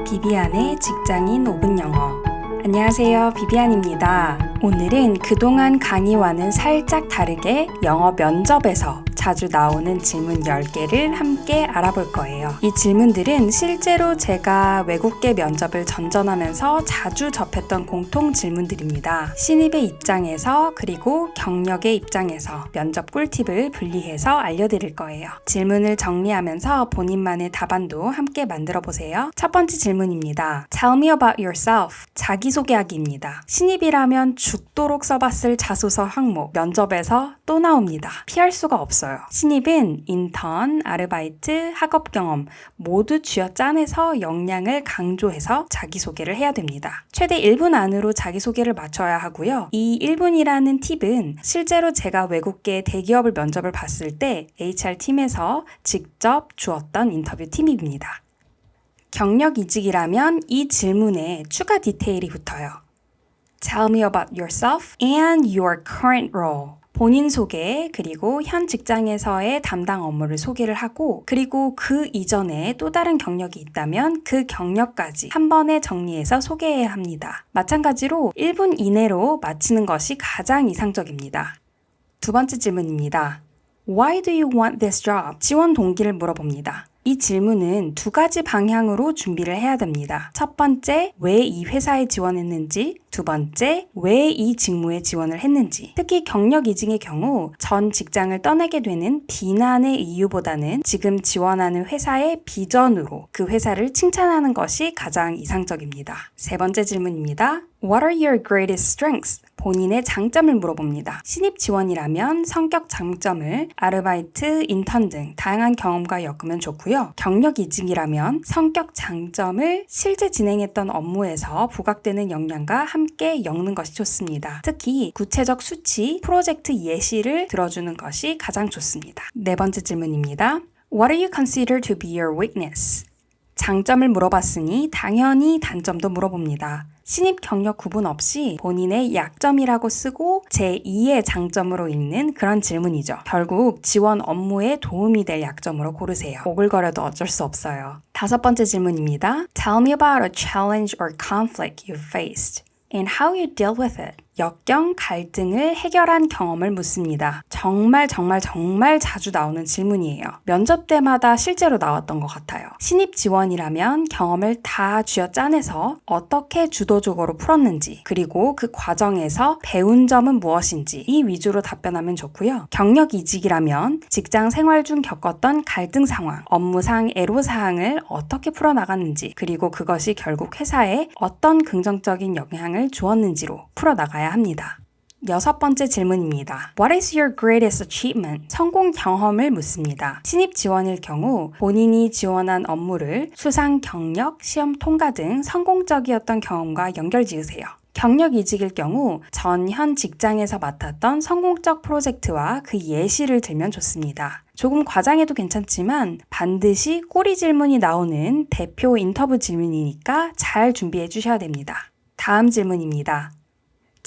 비비안의 직장인 5분 영어. 안녕하세요, 비비안입니다. 오늘은 그동안 강의와는 살짝 다르게 영어 면접에서 자주 나오는 질문 10개를 함께 알아볼 거예요. 이 질문들은 실제로 제가 외국계 면접을 전전하면서 자주 접했던 공통 질문들입니다. 신입의 입장에서 그리고 경력의 입장에서 면접 꿀팁을 분리해서 알려드릴 거예요. 질문을 정리하면서 본인만의 답안도 함께 만들어 보세요. 첫 번째 질문입니다. Tell me about yourself. 자기소개하기입니다. 신입이라면 죽도록 써봤을 자소서 항목, 면접에서 또 나옵니다. 피할 수가 없어요. 신입은 인턴, 아르바이트, 학업 경험 모두 쥐어짜내서 역량을 강조해서 자기소개를 해야 됩니다. 최대 1분 안으로 자기소개를 맞춰야 하고요. 이 1분이라는 팁은 실제로 제가 외국계 대기업을 면접을 봤을 때 HR팀에서 직접 주었던 인터뷰 팁입니다. 경력 이직이라면 이 질문에 추가 디테일이 붙어요. Tell me about yourself and your current role. 본인 소개, 그리고 현 직장에서의 담당 업무를 소개를 하고, 그리고 그 이전에 또 다른 경력이 있다면 그 경력까지 한 번에 정리해서 소개해야 합니다. 마찬가지로 1분 이내로 마치는 것이 가장 이상적입니다. 두 번째 질문입니다. Why do you want this job? 지원 동기를 물어봅니다. 이 질문은 두 가지 방향으로 준비를 해야 됩니다. 첫 번째, 왜 이 회사에 지원했는지, 두 번째, 왜 이 직무에 지원을 했는지. 특히 경력 이직의 경우 전 직장을 떠나게 되는 비난의 이유보다는 지금 지원하는 회사의 비전으로 그 회사를 칭찬하는 것이 가장 이상적입니다. 세 번째 질문입니다. What are your greatest strengths? 본인의 장점을 물어봅니다. 신입 지원이라면 성격 장점을 아르바이트, 인턴 등 다양한 경험과 엮으면 좋고요. 경력 이직이라면 성격 장점을 실제 진행했던 업무에서 부각되는 역량과 함께 엮는 것이 좋습니다. 특히 구체적 수치, 프로젝트 예시를 들어주는 것이 가장 좋습니다. 네 번째 질문입니다. What do you consider to be your weakness? 장점을 물어봤으니 당연히 단점도 물어봅니다. 신입 경력 구분 없이 본인의 약점이라고 쓰고 제2의 장점으로 읽는 그런 질문이죠. 결국 지원 업무에 도움이 될 약점으로 고르세요. 오글거려도 어쩔 수 없어요. 다섯 번째 질문입니다. Tell me about a challenge or conflict you faced and how you deal with it. 역경, 갈등을 해결한 경험을 묻습니다. 정말 자주 나오는 질문이에요. 면접 때마다 실제로 나왔던 것 같아요. 신입 지원이라면 경험을 다 쥐어짜내서 어떻게 주도적으로 풀었는지, 그리고 그 과정에서 배운 점은 무엇인지 이 위주로 답변하면 좋고요. 경력 이직이라면 직장 생활 중 겪었던 갈등 상황, 업무상 애로사항을 어떻게 풀어나갔는지, 그리고 그것이 결국 회사에 어떤 긍정적인 영향을 주었는지로 풀어나가야 합니다. 여섯 번째 질문입니다. What is your greatest achievement? 성공 경험을 묻습니다. 신입 지원일 경우 본인이 지원한 업무를 수상 경력, 시험 통과 등 성공적이었던 경험과 연결지으세요. 경력 이직일 경우 현 직장에서 맡았던 성공적 프로젝트와 그 예시를 들면 좋습니다. 조금 과장해도 괜찮지만 반드시 꼬리 질문이 나오는 대표 인터뷰 질문이니까 잘 준비해 주셔야 됩니다. 다음 질문입니다.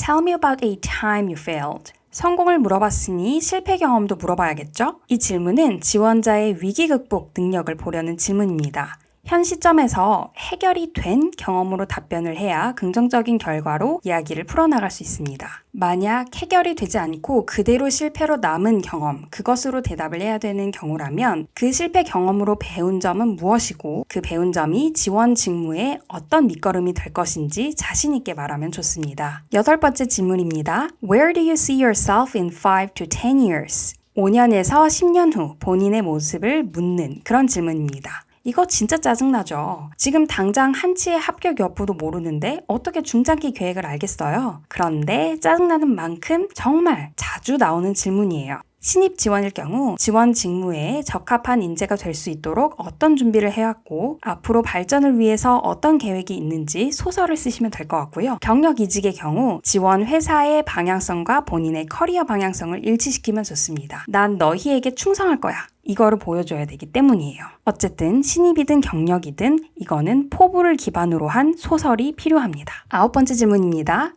Tell me about a time you failed. 성공을 물어봤으니 실패 경험도 물어봐야겠죠? 이 질문은 지원자의 위기 극복 능력을 보려는 질문입니다. 현 시점에서 해결이 된 경험으로 답변을 해야 긍정적인 결과로 이야기를 풀어나갈 수 있습니다. 만약 해결이 되지 않고 그대로 실패로 남은 경험, 그것으로 대답을 해야 되는 경우라면 그 실패 경험으로 배운 점은 무엇이고 그 배운 점이 지원 직무에 어떤 밑거름이 될 것인지 자신 있게 말하면 좋습니다. 여덟 번째 질문입니다. Where do you see yourself in 5 to 10 years? 5년에서 10년 후 본인의 모습을 묻는 그런 질문입니다. 이거 진짜 짜증나죠. 지금 당장 한치의 합격 여부도 모르는데 어떻게 중장기 계획을 알겠어요? 그런데 짜증나는 만큼 정말 자주 나오는 질문이에요. 신입 지원일 경우 지원 직무에 적합한 인재가 될 수 있도록 어떤 준비를 해왔고 앞으로 발전을 위해서 어떤 계획이 있는지 소설을 쓰시면 될 것 같고요. 경력 이직의 경우 지원 회사의 방향성과 본인의 커리어 방향성을 일치시키면 좋습니다. 난 너희에게 충성할 거야. 이거를 보여줘야 되기 때문이에요. 어쨌든 신입이든 경력이든 이거는 포부를 기반으로 한 소설이 필요합니다. 아홉 번째 질문입니다.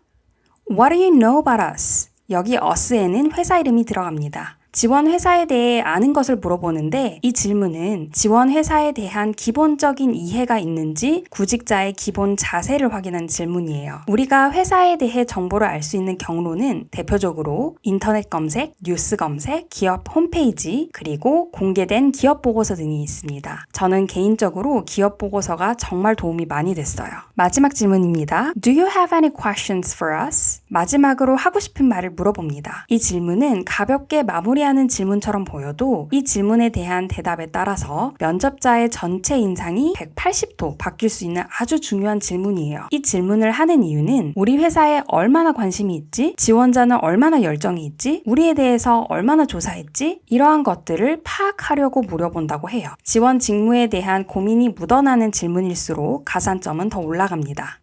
What do you know about us? 여기 us에는 회사 이름이 들어갑니다. 지원 회사에 대해 아는 것을 물어보는데 이 질문은 지원 회사에 대한 기본적인 이해가 있는지 구직자의 기본 자세를 확인한 질문이에요. 우리가 회사에 대해 정보를 알 수 있는 경로는 대표적으로 인터넷 검색, 뉴스 검색, 기업 홈페이지, 그리고 공개된 기업 보고서 등이 있습니다. 저는 개인적으로 기업 보고서가 정말 도움이 많이 됐어요. 마지막 질문입니다. Do you have any questions for us? 마지막으로 하고 싶은 말을 물어봅니다. 이 질문은 가볍게 마무리하는 질문처럼 보여도 이 질문에 대한 대답에 따라서 면접자의 전체 인상이 180도 바뀔 수 있는 아주 중요한 질문이에요. 이 질문을 하는 이유는 우리 회사에 얼마나 관심이 있지? 지원자는 얼마나 열정이 있지? 우리에 대해서 얼마나 조사했지? 이러한 것들을 파악하려고 물어본다고 해요. 지원 직무에 대한 고민이 묻어나는 질문일수록 가산점은 더 올라갑니다.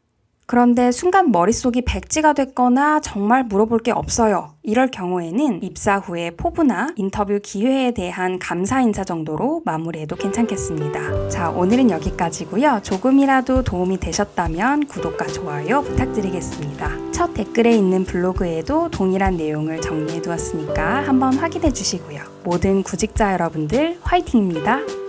그런데 순간 머릿속이 백지가 됐거나 정말 물어볼 게 없어요. 이럴 경우에는 입사 후에 포부나 인터뷰 기회에 대한 감사 인사 정도로 마무리해도 괜찮겠습니다. 자, 오늘은 여기까지고요. 조금이라도 도움이 되셨다면 구독과 좋아요 부탁드리겠습니다. 첫 댓글에 있는 블로그에도 동일한 내용을 정리해 두었으니까 한번 확인해 주시고요. 모든 구직자 여러분들 화이팅입니다.